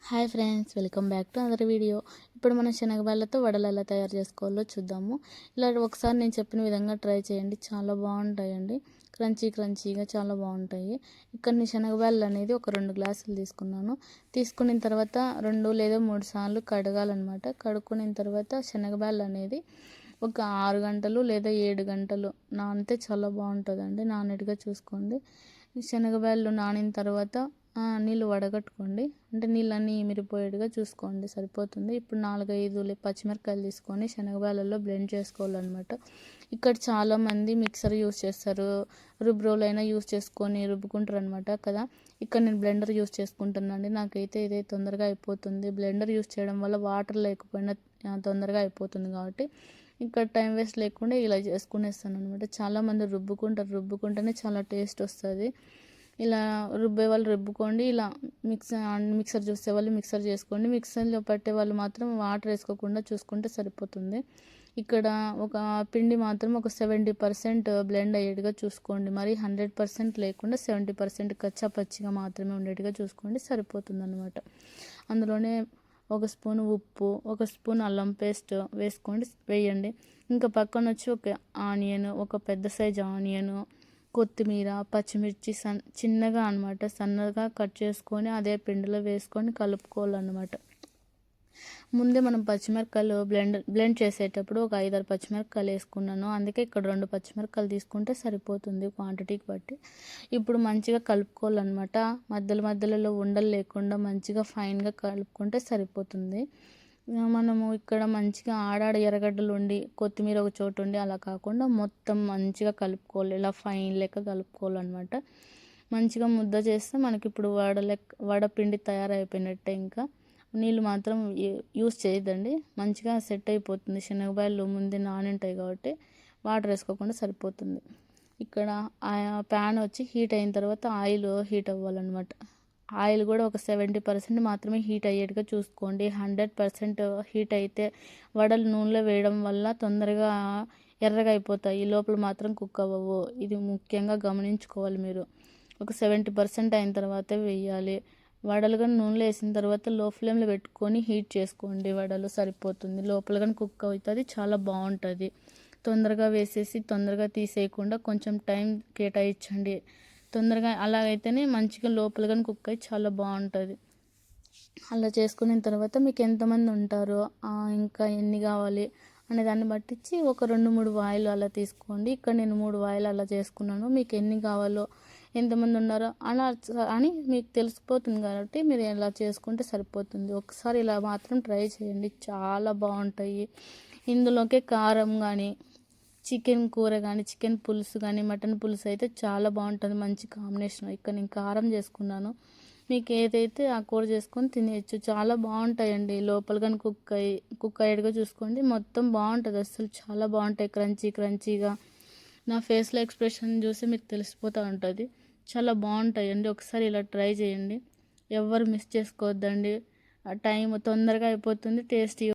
Hi friends, welcome back to other video. ఇప్పుడు మనం శనగబాళ్ళతో వడలు ఎలా తయారు చేసుకోవాలో చూద్దాము. ఇలా ఒకసారి నేను చెప్పిన విధంగా ట్రై చేయండి, చాలా బాగుంటాయండి. క్రంచీగా చాలా బాగుంటాయి. ఇక్కడ నేను శనగబాళ్ళు అనేది ఒక 2 గ్లాసులు తీసుకున్నాను. తీసుకున్న తర్వాత 2 లేదా 3 సార్లు కడగాలన్నమాట. కడుక్కున్న తర్వాత శనగబాళ్ళు అనేది ఒక 6 గంటలు లేదా 7 గంటలు నానితే చాలా బాగుంటుందండి. నానెట్టుగా చూసుకోండి. శనగబాళ్ళు నానిన తర్వాత నీళ్ళు వడగట్టుకోండి. అంటే నీళ్ళన్నీ ఇమిరిపోయేట్టుగా చూసుకోండి, సరిపోతుంది. ఇప్పుడు 4-5 పచ్చిమిరపకాయలు తీసుకొని శనగబాళ్ళలో బ్లెండ్ చేసుకోవాలన్నమాట. ఇక్కడ చాలామంది మిక్సర్ యూస్ చేస్తారు, రుబ్బురోలైనా యూస్ చేసుకొని రుబ్బుకుంటారు అనమాట కదా. ఇక్కడ నేను బ్లెండర్ యూస్ చేసుకుంటున్నాను. నాకైతే ఇదే తొందరగా అయిపోతుంది. బ్లెండర్ యూస్ చేయడం వల్ల వాటర్ లేకపోయినా తొందరగా అయిపోతుంది కాబట్టి ఇక్కడ టైం వేస్ట్ లేకుండా ఇలా చేసుకునేస్తాను అనమాట. చాలామంది రుబ్బుకుంటేనే చాలా టేస్ట్ వస్తుంది. ఇలా రుబ్బే వాళ్ళు రుబ్బుకోండి, ఇలా మిక్సర్ చూసే వాళ్ళు మిక్సర్ చేసుకోండి. మిక్సర్లో పట్టే వాళ్ళు మాత్రం వాటర్ వేసుకోకుండా చూసుకుంటే సరిపోతుంది. ఇక్కడ ఒక పిండి మాత్రం ఒక 70% బ్లెండ్ అయ్యేట్టుగా చూసుకోండి. మరి 100% లేకుండా 70% కచ్చా పచ్చిగా మాత్రమే ఉండేట్టుగా చూసుకోండి, సరిపోతుంది అనమాట. అందులోనే 1 స్పూన్ ఉప్పు, 1 స్పూన్ అల్లం పేస్ట్ వేయండి. ఇంకా పక్కన వచ్చి ఒక ఆనియన్, ఒక పెద్ద సైజు ఆనియన్, కొత్తిమీర, పచ్చిమిర్చి చిన్నగా అనమాట సన్నగా కట్ చేసుకొని అదే పిండిలో వేసుకొని కలుపుకోవాలన్నమాట. ముందే మనం పచ్చిమిరపకాయలు బ్లెండ్ చేసేటప్పుడు ఒక 5-6 పచ్చిమిరపకాయలు వేసుకున్నాను. అందుకే ఇక్కడ 2 పచ్చిమిరపకాయలు తీసుకుంటే సరిపోతుంది క్వాంటిటీకి బట్టి. ఇప్పుడు మంచిగా కలుపుకోవాలన్నమాట. మధ్యలో ఉండలు లేకుండా మంచిగా ఫైన్గా కలుపుకుంటే సరిపోతుంది. మనము ఇక్కడ మంచిగా ఆడాడ ఎర్రగడ్డలు ఉండి కొత్తిమీర ఒక చోటు ఉండి అలా కాకుండా మొత్తం మంచిగా కలుపుకోవాలి. ఇలా ఫైన్ లెక్క కలుపుకోవాలన్నమాట. మంచిగా ముద్ద చేస్తే మనకి ఇప్పుడు వడపిండి తయారైపోయినట్టే. ఇంకా నీళ్ళు మాత్రం యూస్ చేయొద్దండి, మంచిగా సెట్ అయిపోతుంది. శనగబాయలు ముందే నానింటాయి కాబట్టి వాటర్ వేసుకోకుండా సరిపోతుంది. ఇక్కడ ప్యాన్ వచ్చి హీట్ అయిన తర్వాత ఆయిల్ హీట్ అవ్వాలన్నమాట. ఆయిల్ కూడా ఒక 70% మాత్రమే హీట్ అయ్యేట్టుగా చూసుకోండి. 100% హీట్ అయితే వడలు నూనెలో వేయడం వల్ల తొందరగా ఎర్రగా అయిపోతాయి, లోపల మాత్రం కుక్ అవ్వవు. ఇది ముఖ్యంగా గమనించుకోవాలి మీరు. ఒక 70% అయిన తర్వాతే వేయాలి. వడలు కానీ నూనెలో వేసిన తర్వాత లో ఫ్లేమ్లో పెట్టుకొని హీట్ చేసుకోండి. వడలు సరిపోతుంది, లోపల కానీ కుక్ అవుతుంది, చాలా బాగుంటుంది. తొందరగా వేసేసి తొందరగా తీసేయకుండా కొంచెం టైం కేటాయించండి. తొందరగా అలాగైతేనే మంచిగా లోపల కానీ కుక్ అయ్యి చాలా బాగుంటుంది. అలా చేసుకున్న తర్వాత మీకు ఎంతమంది ఉంటారో ఇంకా ఎన్ని కావాలి అనే దాన్ని బట్టించి ఒక 2-3 వాయిలు అలా తీసుకోండి. ఇక్కడ నేను 3 వాయిలు అలా చేసుకున్నాను. మీకు ఎన్ని కావాలో ఎంతమంది ఉన్నారో అలా అని మీకు తెలిసిపోతుంది కాబట్టి మీరు ఎలా చేసుకుంటే సరిపోతుంది. ఒకసారి ఇలా మాత్రం ట్రై చేయండి, చాలా బాగుంటాయి. ఇందులోకే కారం కానీ చికెన్ కూర కానీ చికెన్ పులుసు కానీ మటన్ పులుసు అయితే చాలా బాగుంటుంది, మంచి కాంబినేషన్. ఇక్కడ నేను కారం చేసుకున్నాను. మీకు ఏదైతే ఆ కూర చేసుకొని తినేయచ్చు, చాలా బాగుంటాయండి. లోపల కానీ కుక్ అయ్యేట్టుగా చూసుకోండి. మొత్తం బాగుంటుంది, అసలు చాలా బాగుంటాయి, క్రంచీగా. నా ఫేస్లో ఎక్స్ప్రెషన్ చూసి మీకు తెలిసిపోతూ ఉంటుంది. చాలా బాగుంటాయండి. ఒకసారి ఇలా ట్రై చేయండి, ఎవ్వరు మిస్ చేసుకోవద్దండి. టైం తొందరగా అయిపోతుంది, టేస్టీ